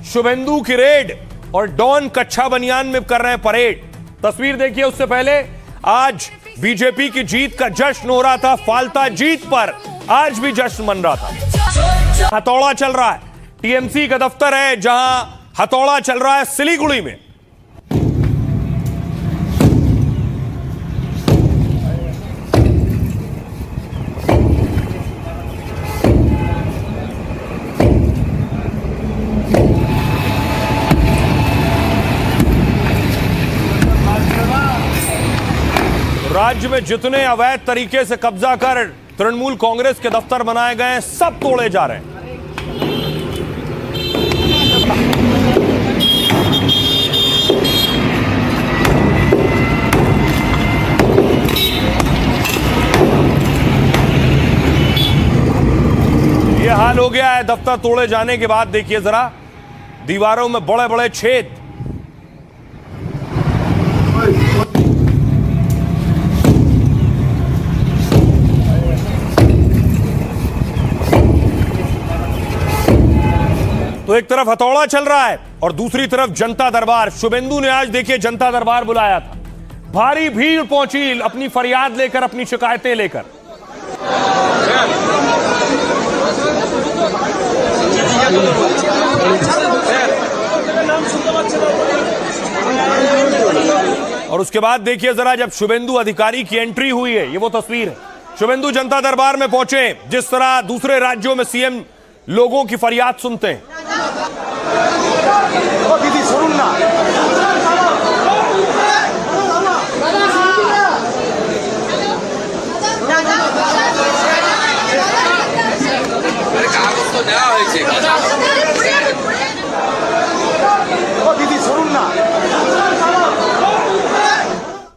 शुभेंदु की रेड और डॉन कच्छा बनियान में कर रहे हैं परेड। तस्वीर देखिए। उससे पहले आज बीजेपी की जीत का जश्न हो रहा था, फाल्ता जीत पर आज भी जश्न मन रहा था। हथौड़ा चल रहा है, टीएमसी का दफ्तर है जहां हथौड़ा चल रहा है सिलीगुड़ी में। राज्य में जितने अवैध तरीके से कब्जा कर तृणमूल कांग्रेस के दफ्तर बनाए गए हैं, सब तोड़े जा रहे हैं। ये हाल हो गया है दफ्तर तोड़े जाने के बाद। देखिए जरा, दीवारों में बड़े बड़े छेद। तो एक तरफ हथौड़ा चल रहा है और दूसरी तरफ जनता दरबार। शुभेंदु ने आज देखिए जनता दरबार बुलाया था। भारी भीड़ पहुंची अपनी फरियाद लेकर, अपनी शिकायतें लेकर। और उसके बाद देखिए जरा, जब शुभेंदु अधिकारी की एंट्री हुई है, ये वो तस्वीर है। शुभेंदु जनता दरबार में पहुंचे, जिस तरह दूसरे राज्यों में सीएम लोगों की फरियाद सुनते हैं। दीदी सुन ना, दीदी सुन ना।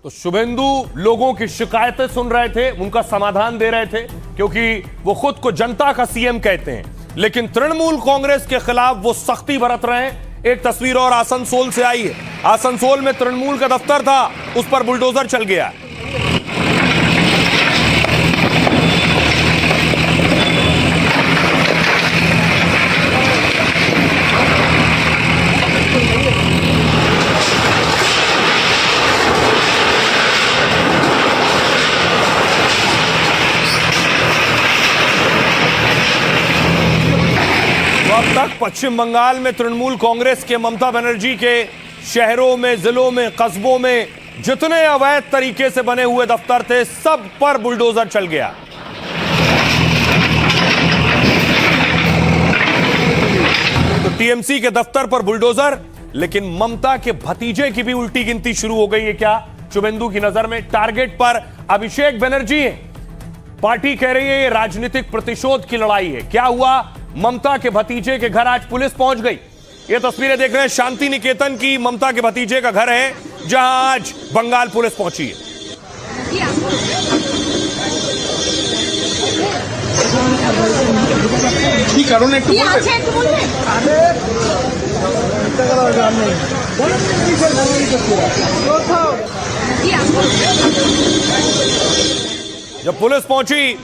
तो शुभेंदु लोगों की शिकायतें सुन रहे थे, उनका समाधान दे रहे थे, क्योंकि वो खुद को जनता का सीएम कहते हैं। लेकिन तृणमूल कांग्रेस के खिलाफ वो सख्ती बरत रहे हैं। एक तस्वीर और आसनसोल से आई है। आसनसोल में तृणमूल का दफ्तर था, उस पर बुलडोजर चल गया। अब तक पश्चिम बंगाल में तृणमूल कांग्रेस के ममता बनर्जी के शहरों में, जिलों में, कस्बों में जितने अवैध तरीके से बने हुए दफ्तर थे, सब पर बुलडोजर चल गया। तो टीएमसी के दफ्तर पर बुलडोजर, लेकिन ममता के भतीजे की भी उल्टी गिनती शुरू हो गई है। क्या? शुभेंदु की नजर में टारगेट पर अभिषेक बनर्जी है। पार्टी कह रही है ये राजनीतिक प्रतिशोध की लड़ाई है। क्या हुआ? ममता के भतीजे के घर आज पुलिस पहुंच गई। ये तस्वीरें देख रहे हैं, शांति निकेतन की ममता के भतीजे का घर है, जहां आज बंगाल पुलिस पहुंची है। जब पुलिस पहुंची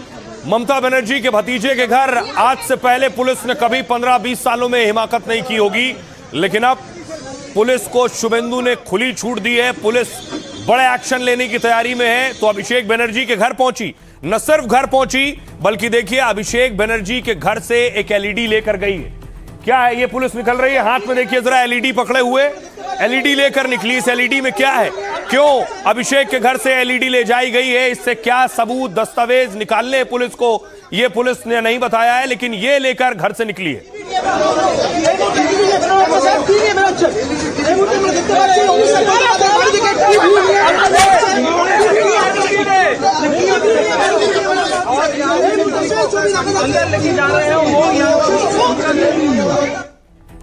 ममता बनर्जी के भतीजे के घर, आज से पहले पुलिस ने कभी 15-20 सालों में हिमाकत नहीं की होगी, लेकिन अब पुलिस को शुभेंदु ने खुली छूट दी है। पुलिस बड़े एक्शन लेने की तैयारी में है। तो अभिषेक बनर्जी के घर पहुंची, न सिर्फ घर पहुंची, बल्कि देखिए अभिषेक बनर्जी के घर से एक एलईडी लेकर गई है। क्या है ये? पुलिस निकल रही है, हाथ में देखिए जरा एलईडी पकड़े हुए, एलईडी लेकर निकली। इस एलईडी में क्या है? क्यों अभिषेक के घर से एलईडी ले जाई गई है? इससे क्या सबूत, दस्तावेज निकालने हैं पुलिस को, ये पुलिस ने नहीं बताया है, लेकिन ये लेकर घर से निकली है।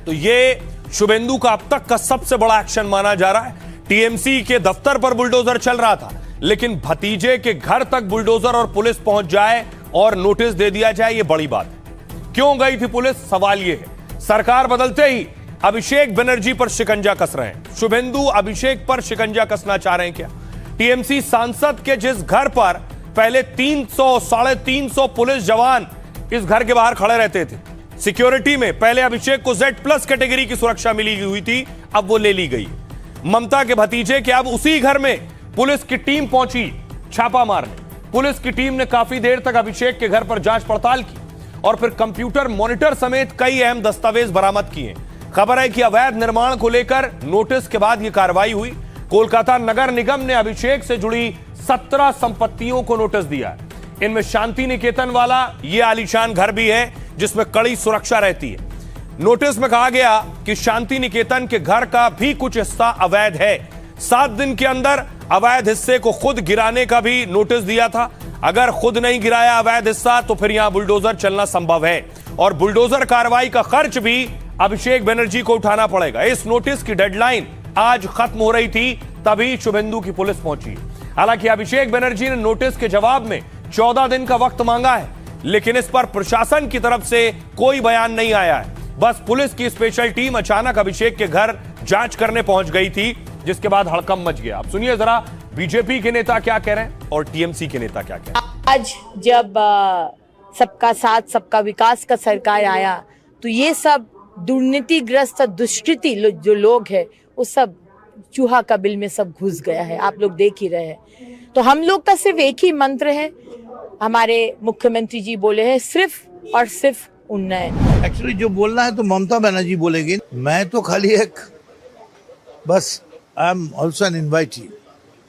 तो ये शुभेंदु का अब तक का सबसे बड़ा एक्शन माना जा रहा है। टीएमसी के दफ्तर पर बुलडोजर चल रहा था, लेकिन भतीजे के घर तक बुलडोजर और पुलिस पहुंच जाए और नोटिस दे दिया जाए, यह बड़ी बात है। क्यों गई थी पुलिस? सवाल यह है। सरकार बदलते ही अभिषेक बनर्जी पर शिकंजा कस रहे हैं। शुभेंदु अभिषेक पर शिकंजा कसना चाह रहे हैं क्या? टीएमसी सांसद के जिस घर पर पहले 300, 350 पुलिस जवान इस घर के बाहर खड़े रहते थे, सिक्योरिटी में पहले अभिषेक को Z+ कैटेगरी की सुरक्षा मिली हुई थी, अब वो ले ली गई। ममता के भतीजे के अब उसी घर में पुलिस की टीम पहुंची छापा मारने। पुलिस की टीम ने काफी देर तक अभिषेक के घर पर जांच पड़ताल की और फिर कंप्यूटर मॉनिटर समेत कई अहम दस्तावेज बरामद किए। खबर है कि अवैध निर्माण को लेकर नोटिस के बाद यह कार्रवाई हुई। कोलकाता नगर निगम ने अभिषेक से जुड़ी 17 संपत्तियों को नोटिस दिया है। इनमें शांति निकेतन वाला यह आलीशान घर भी है जिसमें कड़ी सुरक्षा रहती है। नोटिस में कहा गया कि शांति निकेतन के घर का भी कुछ हिस्सा अवैध है। 7 दिन के अंदर अवैध हिस्से को खुद गिराने का भी नोटिस दिया था। अगर खुद नहीं गिराया अवैध हिस्सा तो फिर यहां बुलडोजर चलना संभव है और बुलडोजर कार्रवाई का खर्च भी अभिषेक बनर्जी को उठाना पड़ेगा। इस नोटिस की डेडलाइन आज खत्म हो रही थी, तभी शुभेंदु की पुलिस पहुंची। हालांकि अभिषेक बनर्जी ने नोटिस के जवाब में 14 दिन का वक्त मांगा है, लेकिन इस पर प्रशासन की तरफ से कोई बयान नहीं आया है। बस पुलिस की स्पेशल टीम अचानक अभिषेक के घर जांच करने पहुंच गई थी, जिसके बाद हड़कंप मच गया। अब सुनिए जरा बीजेपी के नेता क्या कह रहे हैं और टीएमसी के नेता क्या कह रहे हैं। आज जब सबका साथ सबका विकास का सरकार आया तो ये सब दुर्नीतिग्रस्त दुष्कृति जो लोग हैं वो सब चूहा का बिल में सब घुस गया है। आप लोग देख ही रहे हैं। तो हम लोग का सिर्फ एक ही मंत्र है, हमारे मुख्यमंत्री जी बोले हैं, सिर्फ और सिर्फ उन्नयन। एक्चुअली जो बोलना है तो ममता बनर्जी बोलेगी। मैं तो खाली एक बस I am also an invitee.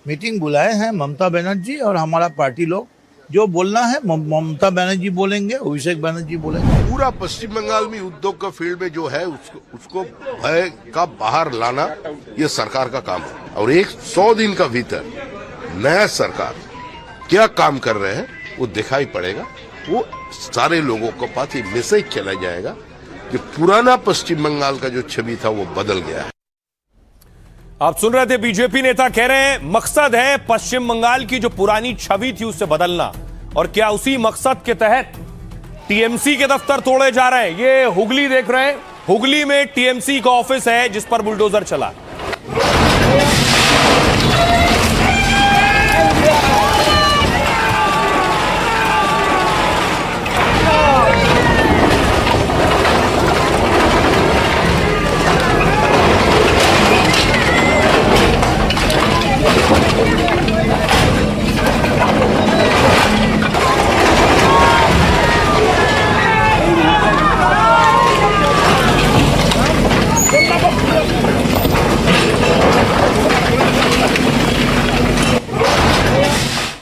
Meeting बुलाए हैं ममता बनर्जी और हमारा पार्टी लोग। जो बोलना है ममता बनर्जी बोलेंगे, अभिषेक बनर्जी बोलेंगे। पूरा पश्चिम बंगाल में उद्योग का फील्ड में जो है उसको भय का बाहर लाना ये सरकार का काम है और 100 दिन का भीतर नया सरकार क्या काम कर रहे हैं वो दिखाई पड़ेगा। वो सारे लोगों को पास ये मैसेज चला जाएगा कि पुराना पश्चिम बंगाल का जो छवि था वो बदल गया है। आप सुन रहे थे बीजेपी नेता कह रहे हैं मकसद है पश्चिम बंगाल की जो पुरानी छवि थी उसे बदलना, और क्या उसी मकसद के तहत टीएमसी के दफ्तर तोड़े जा रहे हैं। ये हुगली देख रहे हैं, हुगली में टीएमसी का ऑफिस है जिस पर बुलडोजर चला।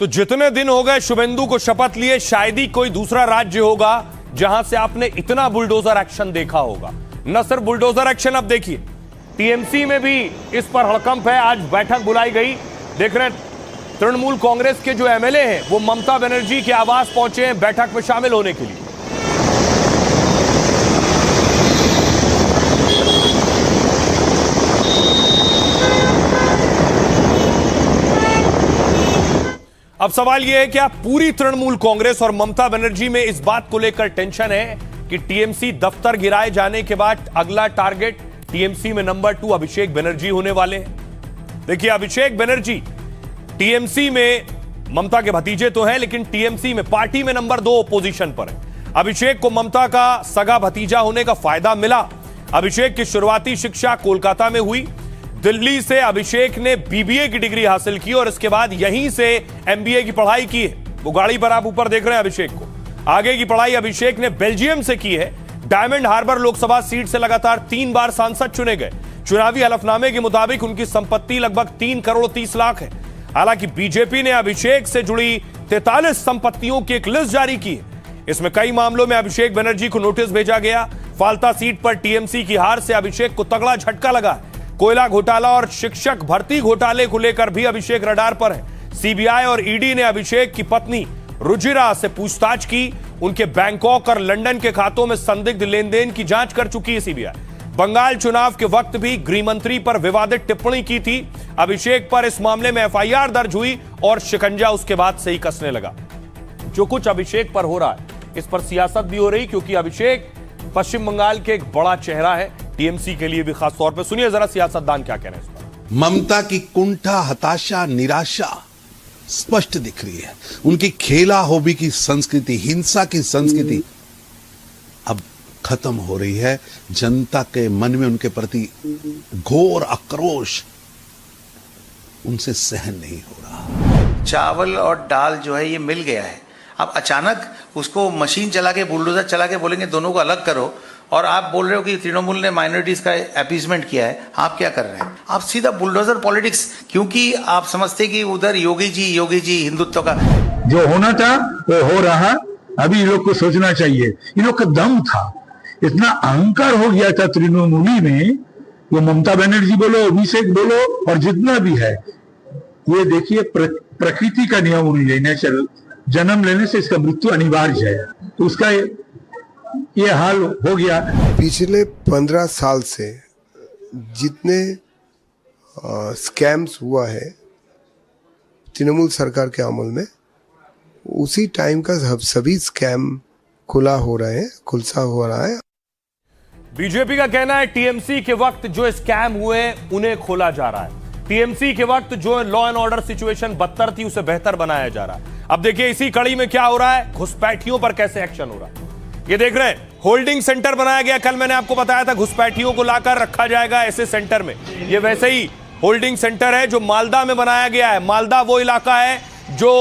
तो जितने दिन हो गए शुभेंदु को शपथ लिए, शायद ही कोई दूसरा राज्य होगा जहां से आपने इतना बुलडोजर एक्शन देखा होगा। न सिर्फ बुलडोजर एक्शन, अब देखिए टीएमसी में भी इस पर हड़कंप है। आज बैठक बुलाई गई। देख रहे हैं तृणमूल कांग्रेस के जो एमएलए हैं वो ममता बनर्जी के आवास पहुंचे हैं बैठक में शामिल होने के लिए। अब सवाल यह है कि आप पूरी तृणमूल कांग्रेस और ममता बनर्जी में इस बात को लेकर टेंशन है कि टीएमसी दफ्तर गिराए जाने के बाद अगला टारगेट टीएमसी में नंबर 2 अभिषेक बनर्जी होने वाले हैं। देखिए अभिषेक बनर्जी टीएमसी में ममता के भतीजे तो हैं, लेकिन टीएमसी में पार्टी में नंबर 2 पोजीशन पर है। अभिषेक को ममता का सगा भतीजा होने का फायदा मिला। अभिषेक की शुरुआती शिक्षा कोलकाता में हुई। दिल्ली से अभिषेक ने बीबीए की डिग्री हासिल की और इसके बाद यहीं से एमबीए की पढ़ाई की है। वो गाड़ी पर आप ऊपर देख रहे हैं अभिषेक को। आगे की पढ़ाई अभिषेक ने बेल्जियम से की है। डायमंड हार्बर लोकसभा सीट से लगातार 3 बार सांसद चुने गए। चुनावी हलफनामे के मुताबिक उनकी संपत्ति लगभग 3 करोड़ 30 लाख है। हालांकि बीजेपी ने अभिषेक से जुड़ी 43 संपत्तियों की एक लिस्ट जारी की है। इसमें कई मामलों में अभिषेक बनर्जी को नोटिस भेजा गया। फाल्ता सीट पर टीएमसी की हार से अभिषेक को तगड़ा झटका लगा है। कोयला घोटाला और शिक्षक भर्ती घोटाले को लेकर भी अभिषेक रडार पर है। सीबीआई और ईडी ने अभिषेक की पत्नी रुजिरा से पूछताछ की। उनके बैंकॉक और लंदन के खातों में संदिग्ध लेन देन की जांच कर चुकी है सीबीआई। बंगाल चुनाव के वक्त भी गृह मंत्री पर विवादित टिप्पणी की थी। अभिषेक पर इस मामले में एफआईआर दर्ज हुई और शिकंजा उसके बाद से ही कसने लगा। जो कुछ अभिषेक पर हो रहा है इस पर सियासत भी हो रही, क्योंकि अभिषेक पश्चिम बंगाल के एक बड़ा चेहरा है, टीएमसी के लिए भी खास तौर पे। सुनिए जरा सियासतदान क्या कह रहे हैं इस पर। ममता की कुंठा, हताशा, निराशा स्पष्ट दिख रही है। उनकी खेला होबी की संस्कृति, हिंसा की संस्कृति अब खत्म हो रही है। जनता के मन में उनके प्रति घोर आक्रोश उनसे सहन नहीं हो रहा। चावल और दाल जो है ये मिल गया है, अब अचानक उसको मशीन चला के बुलडोजर चला के बोलेंगे दोनों को अलग करो, और आप बोल रहे हो कि तृणमूल ने माइनॉरिटीज का अपीजमेंट किया है। आप क्या कर रहे हैं? आप सीधा बुलडोजर पॉलिटिक्स, क्योंकि आप समझते कि उधर योगी जी हिंदुत्व का जो होना था वो हो रहा। अभी इन लोग को सोचना चाहिए, इन लोग का दम था, इतना अहंकार हो गया था तृणमूली में। वो ममता बनर्जी बोलो, अभिषेक बोलो और जितना भी है, ये देखिए प्रकृति का नियम नहीं है, नेचुरल जन्म लेने से इसका मृत्यु अनिवार्य है, तो उसका ये हाल हो गया। पिछले 15 साल से जितने स्कैम्स हुआ है तृणमूल सरकार के अमल में, उसी टाइम का सभी स्कैम खुला हो रहा है। बीजेपी का कहना है टीएमसी के वक्त जो स्कैम हुए उन्हें खोला जा रहा है। टीएमसी के वक्त जो लॉ एंड ऑर्डर सिचुएशन बदतर थी उसे बेहतर बनाया जा रहा है। अब देखिए इसी कड़ी में क्या हो रहा है, घुसपैठियों पर कैसे एक्शन हो रहा है। ये देख रहे हैं, होल्डिंग सेंटर बनाया गया। कल मैंने आपको बताया था घुसपैठियों को लाकर रखा जाएगा ऐसे सेंटर में। ये वैसे ही होल्डिंग सेंटर है जो मालदा में बनाया गया है। मालदा वो इलाका है जो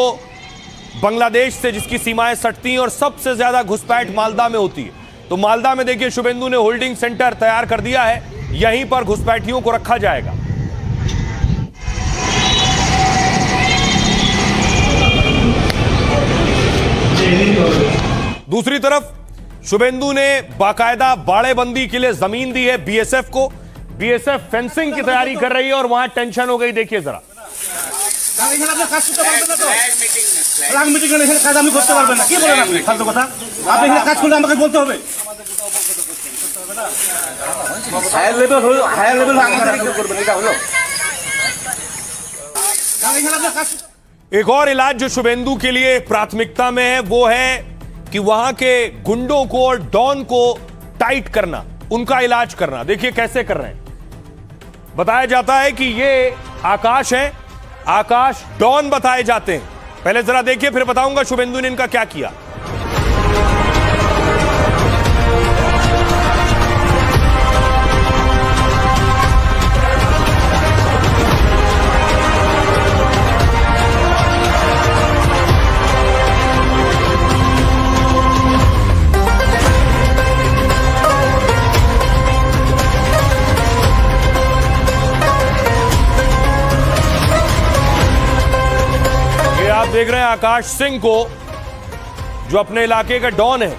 बांग्लादेश से जिसकी सीमाएं सटती हैं और सबसे ज्यादा घुसपैठ मालदा में होती है। तो मालदा में देखिए शुभेंदु ने होल्डिंग सेंटर तैयार कर दिया है, यहीं पर घुसपैठियों को रखा जाएगा। दूसरी तरफ शुभेंदु ने बाकायदा बाड़ेबंदी के लिए जमीन दी है बीएसएफ को। बीएसएफ फेंसिंग की तैयारी कर रही है और वहां टेंशन हो गई। देखिए जरा, एक और इलाज जो शुभेंदु के लिए प्राथमिकता में है वो है कि वहां के गुंडों को और डॉन को टाइट करना, उनका इलाज करना। देखिए कैसे कर रहे हैं। बताया जाता है कि ये आकाश है, आकाश डॉन बताए जाते हैं। पहले जरा देखिए फिर बताऊंगा शुभेंदु ने इनका क्या किया। देख रहे हैं आकाश सिंह को जो अपने इलाके का डॉन है,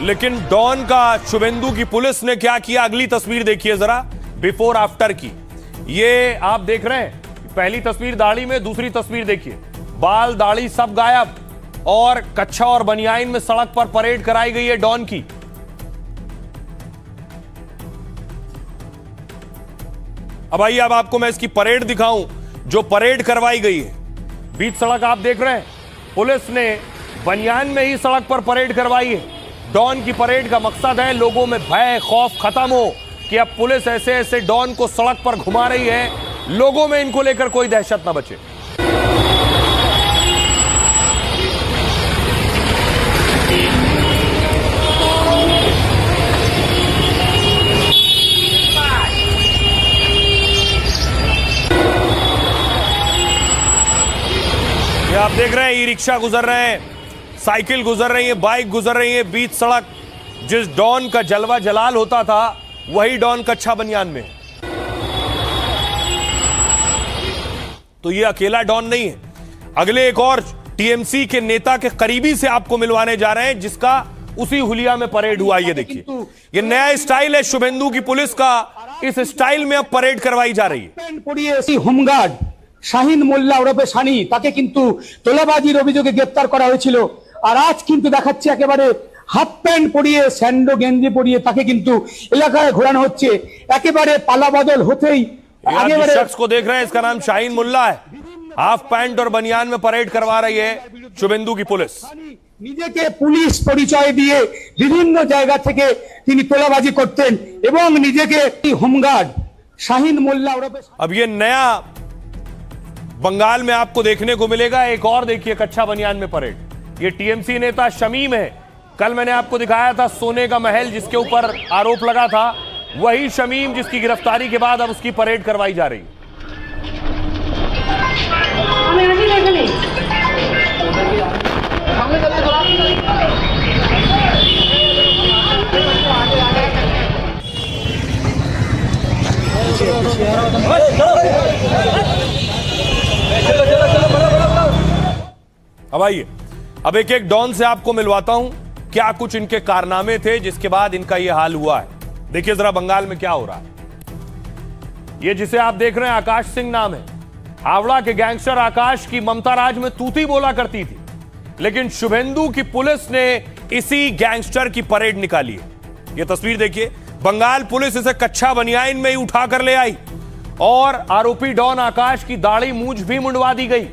लेकिन डॉन का शुभेंदु की पुलिस ने क्या किया, अगली तस्वीर देखिए जरा बिफोर आफ्टर की। ये आप देख रहे हैं, पहली तस्वीर दाढ़ी में, दूसरी तस्वीर देखिए बाल दाढ़ी सब गायब और कच्छा और बनियाइन में सड़क पर परेड कराई गई है डॉन की। अब आइए अब आपको मैं इसकी परेड दिखाऊं जो परेड करवाई गई है। बीच सड़क आप देख रहे हैं, पुलिस ने बनियान में ही सड़क पर परेड करवाई है। डॉन की परेड का मकसद है लोगों में भय खौफ खत्म हो कि अब पुलिस ऐसे ऐसे डॉन को सड़क पर घुमा रही है, लोगों में इनको लेकर कोई दहशत ना बचे। आप देख रहे हैं ई रिक्शा गुजर रहे हैं, साइकिल गुजर रही है, बाइक गुजर रही है बीच सड़क। जिस डॉन का जलवा जलाल होता था वही डॉन कच्छा बनियान में। तो ये अकेला डॉन नहीं है, अगले एक और टीएमसी के नेता के करीबी से आपको मिलवाने जा रहे हैं जिसका उसी हुलिया में परेड हुआ। ये देखिए, ये नया स्टाइल है शुभेंदु की पुलिस का, इस स्टाइल में अब परेड करवाई जा रही है। होमगार्ड শাহিন মোল্লা ওরফে সানি তাকে কিন্তু তোলাবাজির অভিযোগে গ্রেফতার করা হয়েছিল, আর আজ কিন্তু দেখাচ্ছে একেবারে হাফ প্যান্ট পরিয়ে স্যান্ডো গেঞ্জি পরিয়ে তাকে কিন্তু এলাকায় ঘোরানো হচ্ছে। একেবারে পালাবদল হতেই जिस शख्स को देख रहे हैं इसका नाम शाहीन मुल्ला है, हाफ पैंट और बनियान में परेड करवा रही है शुभेंदु की पुलिस। নিজেকে পুলিশ পরিচয় দিয়ে বিভিন্ন জায়গা থেকে তিনি তোলাবাজি করতেন এবং নিজেকে হোমগার্ড শাহিন মোল্লা ওরফে। अब ये नया बंगाल में आपको देखने को मिलेगा। एक और देखिए कच्छा बनियान में परेड, ये टीएमसी नेता शमीम है, कल मैंने आपको दिखाया था सोने का महल जिसके ऊपर आरोप लगा था, वही शमीम जिसकी गिरफ्तारी के बाद अब उसकी परेड करवाई जा रही है। अब आइए, अब एक एक डॉन से आपको मिलवाता हूं क्या कुछ इनके कारनामे थे जिसके बाद इनका यह हाल हुआ है। देखिए जरा बंगाल में क्या हो रहा है। ये जिसे आप देख रहे हैं आकाश सिंह नाम है। हावड़ा के गैंगस्टर आकाश की ममता राज में तूती बोला करती थी, लेकिन शुभेंदु की पुलिस ने इसी गैंगस्टर की परेड निकाली है। यह तस्वीर देखिए, बंगाल पुलिस इसे कच्चा बनियाइन में ही उठाकर ले आई और आरोपी डॉन आकाश की दाढ़ी मूंछ भी मुंडवा दी गई।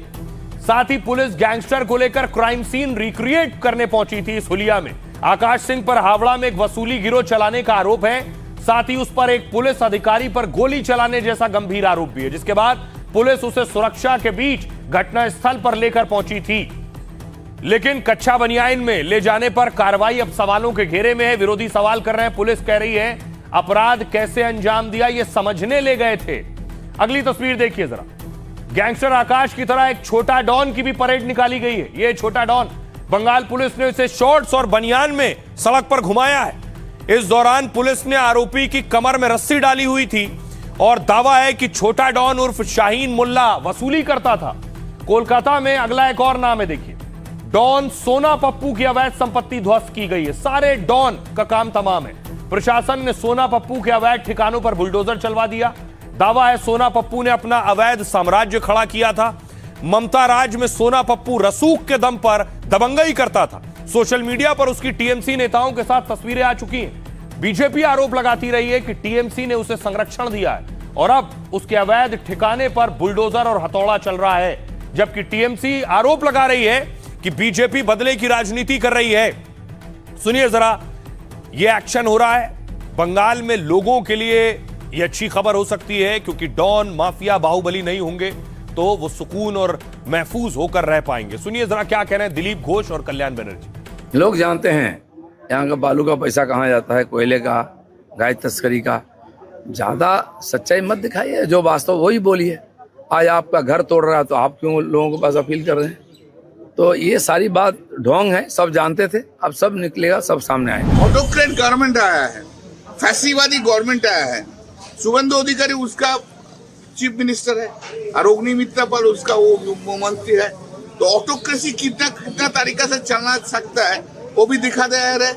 साथ ही पुलिस गैंगस्टर को लेकर क्राइम सीन रिक्रिएट करने पहुंची थी इस हुलिया में। आकाश सिंह पर हावड़ा में एक वसूली गिरोह चलाने का आरोप है, साथ ही उस पर एक पुलिस अधिकारी पर गोली चलाने जैसा गंभीर आरोप भी है, जिसके बाद पुलिस उसे सुरक्षा के बीच घटनास्थल पर लेकर पहुंची थी। लेकिन कच्चा बनियाइन में ले जाने पर कार्रवाई अब सवालों के घेरे में है। विरोधी सवाल कर रहे हैं, पुलिस कह रही है अपराध कैसे अंजाम दिया ये समझने ले गए थे। अगली तस्वीर देखिए जरा, गैंगस्टर आकाश की तरह एक छोटा डॉन की भी परेड निकाली गई है। यह छोटा डॉन, बंगाल पुलिस ने इसे शॉर्ट्स और बनियान में सड़क पर घुमाया है। इस दौरान पुलिस ने आरोपी की कमर में रस्सी डाली हुई थी और दावा है कि छोटा डॉन उर्फ शाहीन मुल्ला वसूली करता था। कोलकाता में अगला एक और नाम है, देखिए डॉन सोना पप्पू की अवैध संपत्ति ध्वस्त की गई है। सारे डॉन का काम तमाम है। प्रशासन ने सोना पप्पू के अवैध ठिकानों पर बुलडोजर चलवा दिया। दावा है सोना पप्पू ने अपना अवैध साम्राज्य खड़ा किया था। ममता राज में सोना पप्पू रसूख के दम पर दबंगई करता था। सोशल मीडिया पर उसकी टीएमसी नेताओं के साथ तस्वीरें आ चुकी हैं। बीजेपी आरोप लगाती रही है कि टीएमसी ने उसे संरक्षण दिया है और अब उसके अवैध ठिकाने पर बुलडोजर और हथौड़ा चल रहा है, जबकि टीएमसी आरोप लगा रही है कि बीजेपी बदले की राजनीति कर रही है। सुनिए जरा, यह एक्शन हो रहा है बंगाल में। लोगों के लिए यह अच्छी खबर हो सकती है क्योंकि डॉन माफिया बाहुबली नहीं होंगे तो वो सुकून और महफूज होकर रह पाएंगे। सुनिए जरा क्या कह रहे हैं दिलीप घोष और कल्याण बनर्जी। लोग जानते हैं यहाँ का बालू का पैसा कहाँ जाता है, कोयले का, गाय तस्करी का। ज्यादा सच्चाई मत दिखाइए, जो वास्तव वही बोलिए। आज आपका घर तोड़ रहा है तो आप क्यों लोगों के पास अपील कर रहे हैं? तो ये सारी बात ढोंग है, सब जानते थे, अब सब निकलेगा, सब सामने आएगा। ऑटोक्रेट गवर्नमेंट आया है, फैसिवादी गवर्नमेंट आया है। शुभेंदु अधिकारी उसका चीफ मिनिस्टर है, अरोग्नि मित्रा पर उसका वो मंत्री है। तो ऑटोक्रेसी कितना तरीका से चलना सकता है वो भी दिखा दे रहे।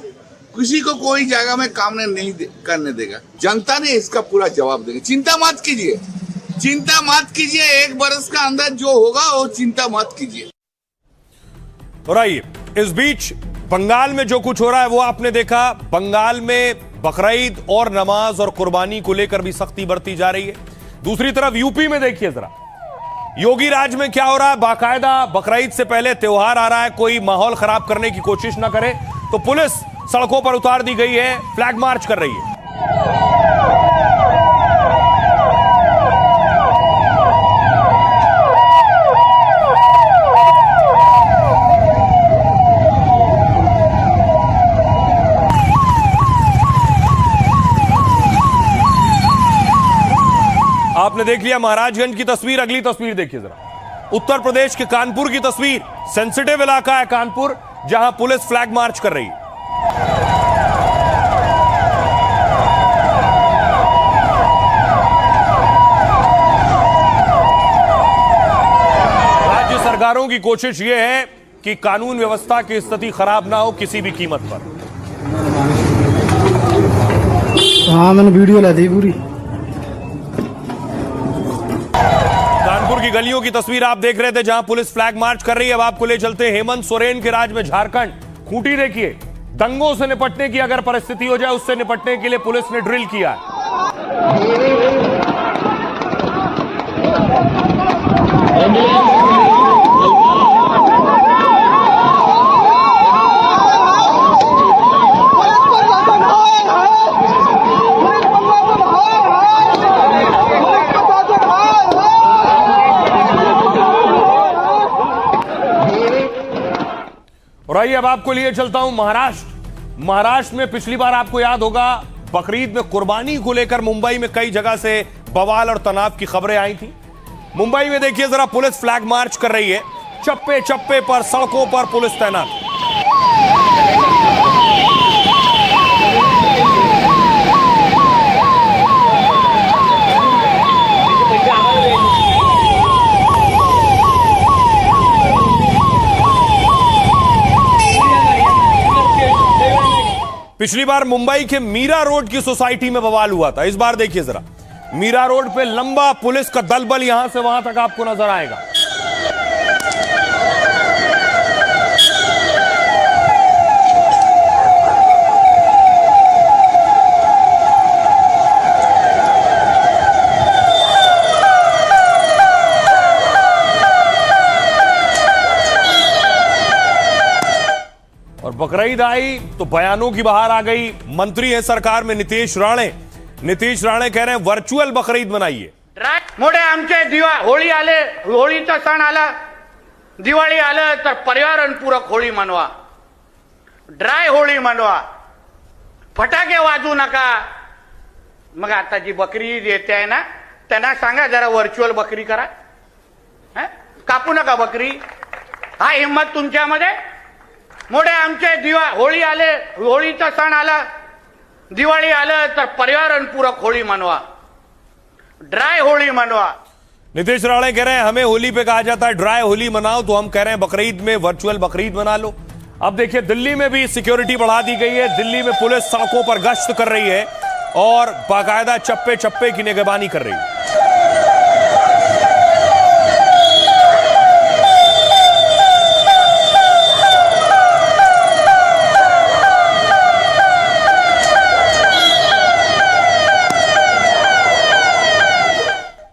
किसी को कोई जगह में काम नहीं करने देगा। जनता ने इसका पूरा जवाब देगा। चिंता मत कीजिए, चिंता मत कीजिए। 1 बरस का अंदर जो होगा वो चिंता मत कीजिए। और आइए, इस बीच बंगाल में जो कुछ हो रहा है वो आपने देखा। बंगाल में बकरीद और नमाज और कुर्बानी को लेकर भी सख्ती बरती जा रही है। दूसरी तरफ यूपी में देखिए जरा, योगी राज में क्या हो रहा है। बाकायदा बकरीद से पहले त्योहार आ रहा है, कोई माहौल खराब करने की कोशिश ना करे तो पुलिस सड़कों पर उतार दी गई है, फ्लैग मार्च कर रही है। आपने देख लिया महाराजगंज की तस्वीर। अगली तस्वीर देखिए जरा, उत्तर प्रदेश के कानपुर की तस्वीर। सेंसिटिव इलाका है कानपुर, जहां पुलिस फ्लैग मार्च कर रही है। राज्य सरकारों की कोशिश यह है कि कानून व्यवस्था की स्थिति खराब ना हो किसी भी कीमत पर। हाँ, मैंने वीडियो ला दी पूरी। कानपुर की गलियों की तस्वीर आप देख रहे थे जहां पुलिस फ्लैग मार्च कर रही है। अब आपको ले चलते हेमंत सोरेन के राज में झारखंड। खूंटी देखिए, दंगों से निपटने की अगर परिस्थिति हो जाए उससे निपटने के लिए पुलिस ने ड्रिल किया है। और आइए अब आपको लिए चलता हूं महाराष्ट्र। महाराष्ट्र में पिछली बार आपको याद होगा बकरीद में कुर्बानी को लेकर मुंबई में कई जगह से बवाल और तनाव की खबरें आई थी। मुंबई में देखिए जरा, पुलिस फ्लैग मार्च कर रही है, चप्पे चप्पे पर सड़कों पर पुलिस तैनात। पिछली बार मुंबई के मीरा रोड की सोसाइटी में बवाल हुआ था। इस बार देखिए जरा, मीरा रोड पे लंबा पुलिस का दलबल यहां से वहां तक आपको नजर आएगा। और बकरीद आई तो बयानों की बहार आ गई। मंत्री है सरकार में नीतीश राणे कह रहे हैं वर्चुअल बकरीद मनाइए। मोठे आमचे होळी आले, होळीचा सण आला, दिवाळी आलं तर पर्यावरणपूरक होळी मनवा, ड्राय होळी मनवा, फटाके वाजवू नका। मग आता जी बकरी येते आहे ना, त्यांना सांगा जरा व्हर्च्युअल बकरी करा, कापू नका बकरी। हा हिम्मत तुमच्यामध्ये? मोठे आमचे होळी आले, होळीचा सण आला, दिवाळी आलं तर पर्यावरणपूरक होळी मनवा, ड्राई होली मनवा। नीतीश राणे कह रहे हैं हमें होली पे कहा जाता है ड्राई होली मनाओ, तो हम कह रहे हैं बकरीद में वर्चुअल बकरीद मना लो। अब देखिए दिल्ली में भी सिक्योरिटी बढ़ा दी गई है। दिल्ली में पुलिस सड़कों पर गश्त कर रही है और बाकायदा चप्पे चप्पे की निगरानी कर रही है।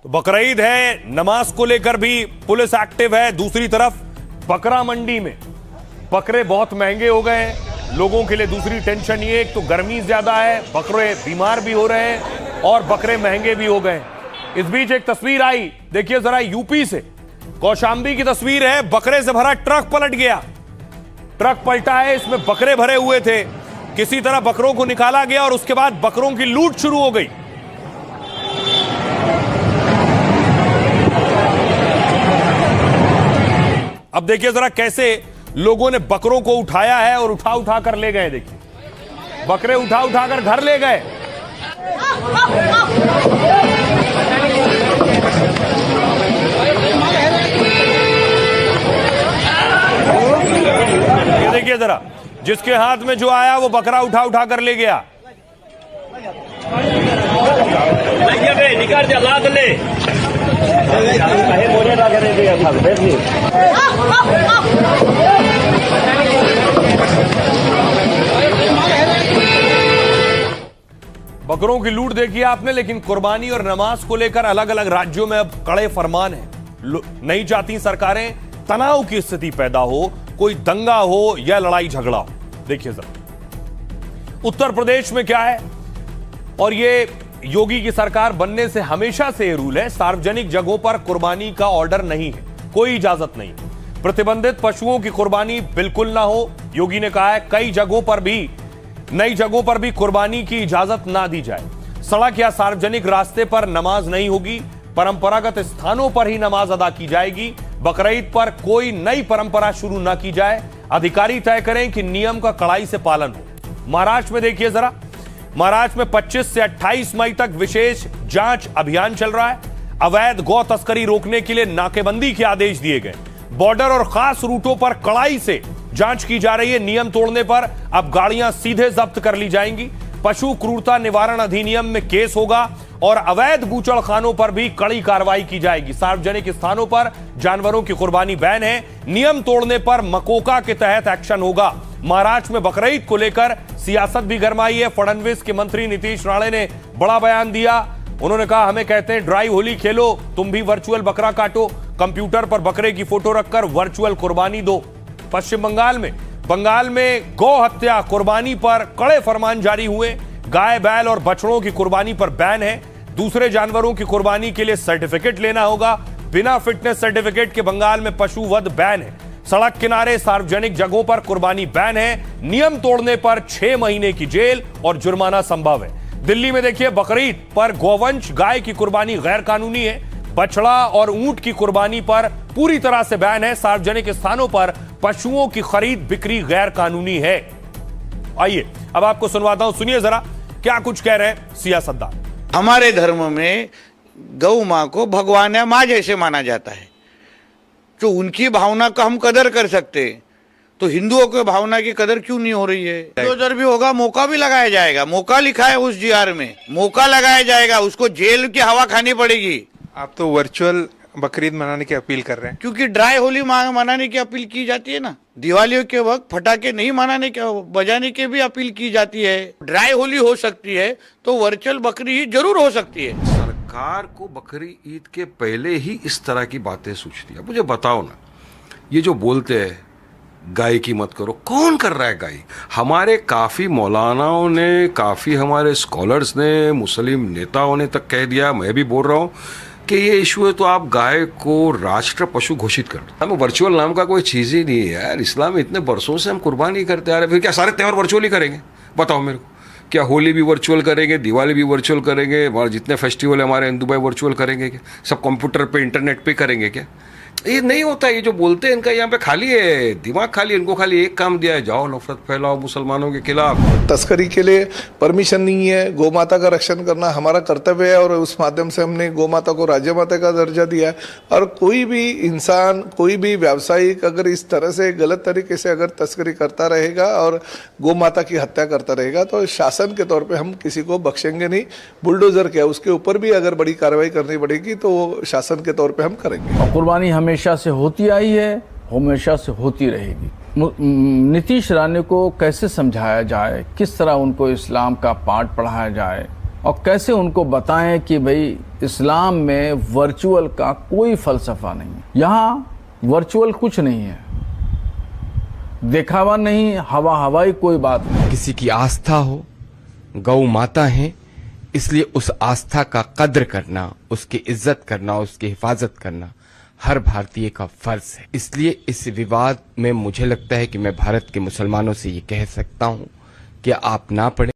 बकरीद है, नमाज को लेकर भी पुलिस एक्टिव है। दूसरी तरफ बकरा मंडी में बकरे बहुत महंगे हो गए हैं। लोगों के लिए दूसरी टेंशन ये, एक तो गर्मी ज्यादा है, बकरे बीमार भी हो रहे हैं और बकरे महंगे भी हो गए हैं। इस बीच एक तस्वीर आई, देखिए जरा, यूपी से कौशाम्बी की तस्वीर है। बकरे से भरा ट्रक पलट गया। ट्रक पलटा है, इसमें बकरे भरे हुए थे। किसी तरह बकरों को निकाला गया और उसके बाद बकरों की लूट शुरू हो गई। अब देखिए जरा कैसे लोगों ने बकरों को उठाया है और उठा उठा कर ले गए। देखिए बकरे उठा उठा कर घर ले गए। ये देखिए जरा, जिसके हाथ में जो आया वो बकरा उठा उठा कर ले गया। बकरों की लूट देखी आपने, लेकिन कुर्बानी और नमाज को लेकर अलग अलग राज्यों में अब कड़े फरमान हैं। नहीं चाहती सरकारें तनाव की स्थिति पैदा हो, कोई दंगा हो या लड़ाई झगड़ा हो। देखिए जरा उत्तर प्रदेश में क्या है, और ये योगी की सरकार बनने से हमेशा से ये रूल है, सार्वजनिक जगहों पर कुर्बानी का ऑर्डर नहीं है, कोई इजाजत नहीं। प्रतिबंधित पशुओं की कुर्बानी बिल्कुल ना हो। योगी ने कहा है कई जगहों पर भी, नई जगहों पर भी कुर्बानी की इजाजत ना दी जाए। सड़क या सार्वजनिक रास्ते पर नमाज नहीं होगी, परंपरागत स्थानों पर ही नमाज अदा की जाएगी। बकरीद पर कोई नई परंपरा शुरू ना की जाए। अधिकारी तय करें कि नियम का कड़ाई से पालन हो। महाराष्ट्र में देखिए जरा, महाराष्ट्र में 25 से 28 मई तक विशेष जांच अभियान चल रहा है। अवैध गौ तस्करी रोकने के लिए नाकेबंदी के आदेश दिए गए। बॉर्डर और खास रूटों पर कड़ाई से जांच की जा रही है। नियम तोड़ने पर अब गाड़ियां सीधे जब्त कर ली जाएंगी। पशु क्रूरता निवारण अधिनियम में केस होगा और अवैध बूचड़खानों पर भी कड़ी कार्रवाई की जाएगी। सार्वजनिक स्थानों पर जानवरों की कुर्बानी बैन है। नियम तोड़ने पर मकोका के तहत एक्शन होगा। महाराष्ट्र में बकरीद को लेकर सियासत भी गरमाई है। फडणवीस के मंत्री नीतीश राणे ने बड़ा बयान दिया। उन्होंने कहा हमें कहते हैं ड्राई होली खेलो, तुम भी वर्चुअल बकरा काटो, कंप्यूटर पर बकरे की फोटो रखकर वर्चुअल कुर्बानी दो। पश्चिम बंगाल में गौ हत्या कुर्बानी पर कड़े फरमान जारी हुए। गाय, बैल और बछड़ों की कुर्बानी पर बैन है। दूसरे जानवरों की कुर्बानी के लिए सर्टिफिकेट लेना होगा। बिना फिटनेस सर्टिफिकेट के बंगाल में पशु वध बैन है। सड़क किनारे सार्वजनिक जगहों पर कुर्बानी बैन है। नियम तोड़ने पर 6 महीने की जेल और जुर्माना संभव है। दिल्ली में देखिए, बकरीद पर गोवंश गाय की कुर्बानी गैर कानूनी है। बछड़ा और ऊंट की कुर्बानी पर पूरी तरह से बैन है। सार्वजनिक स्थानों पर पशुओं की खरीद बिक्री गैर कानूनी है। आइए अब आपको सुनवाता हूं, सुनिए जरा क्या कुछ कह रहे हैं सियासतदान। हमारे धर्म में गौ माँ को भगवान या माँ जैसे माना जाता है, तो उनकी भावना का हम कदर कर सकते हैं, तो हिंदुओं की भावना की कदर क्यों नहीं हो रही है? जो भी होगा मौका भी लगाया जाएगा। मौका लिखा है उस जीआर में, मौका लगाया जाएगा। उसको जेल की हवा खानी पड़ेगी। आप तो वर्चुअल बकरीद मनाने की अपील कर रहे हैं, क्योंकि ड्राई होली मनाने की अपील की जाती है ना। दिवाली के वक्त पटाखे नहीं बजाने की भी अपील की जाती है। ड्राई होली हो सकती है तो वर्चुअल बकरी ईद जरूर हो सकती है। सरकार को बकरी ईद के पहले ही इस तरह की बातें सोचती है। मुझे बताओ ना, ये जो बोलते हैं गाय की मत करो, कौन कर रहा है गाय? हमारे काफ़ी मौलानाओं ने, काफ़ी हमारे स्कॉलर्स ने, मुस्लिम नेताओं ने तक कह दिया, मैं भी बोल रहा हूँ कि ये इशू है तो आप गाय को राष्ट्र पशु घोषित कर दो। हमें वर्चुअल नाम का कोई चीज़ ही नहीं है यार। इस्लाम में इतने बरसों से हम कुर्बानी करते आ रहे हैं, फिर क्या सारे त्यौहार वर्चुअल ही करेंगे? बताओ मेरे को, क्या होली भी वर्चुअल करेंगे, दिवाली भी वर्चुअल करेंगे, और जितने फेस्टिवल है हमारे हिंदू भाई वर्चुअल करेंगे क्या? सब कंप्यूटर पे इंटरनेट पे करेंगे क्या? ये नहीं होता। ये जो बोलते हैं इनका यहाँ पे खाली है दिमाग, खाली इनको खाली एक काम दिया है, जाओ नफरत फैलाओ मुसलमानों के खिलाफ। तस्करी के लिए परमिशन नहीं है। गौ माता का रक्षण करना हमारा कर्तव्य है और उस माध्यम से हमने गौ माता को राज्य माता का दर्जा दिया है। और कोई भी इंसान, कोई भी व्यावसायिक अगर इस तरह से गलत तरीके से अगर तस्करी करता रहेगा और गौ माता की हत्या करता रहेगा तो शासन के तौर पर हम किसी को बख्शेंगे नहीं। बुलडोजर क्या, उसके ऊपर भी अगर बड़ी कार्रवाई करनी पड़ेगी तो शासन के तौर पर हम करेंगे। कुर्बानी हमेशा से होती आई है, हमेशा से होती रहेगी। नीतीश राणे को कैसे समझाया जाए, किस तरह उनको इस्लाम का पाठ पढ़ाया जाए और कैसे उनको बताएं कि भाई इस्लाम में वर्चुअल का कोई फलसफा नहीं है। यहाँ वर्चुअल कुछ नहीं है, दिखावा नहीं, हवाई कोई बात नहीं। किसी की आस्था हो, गौ माता है, इसलिए उस आस्था का कद्र करना, उसकी इज्जत करना, उसकी हिफाजत करना हर भारतीय का फर्ज है। इसलिए इस विवाद में मुझे लगता है कि मैं भारत के मुसलमानों से ये कह सकता हूँ कि आप ना पढ़ें।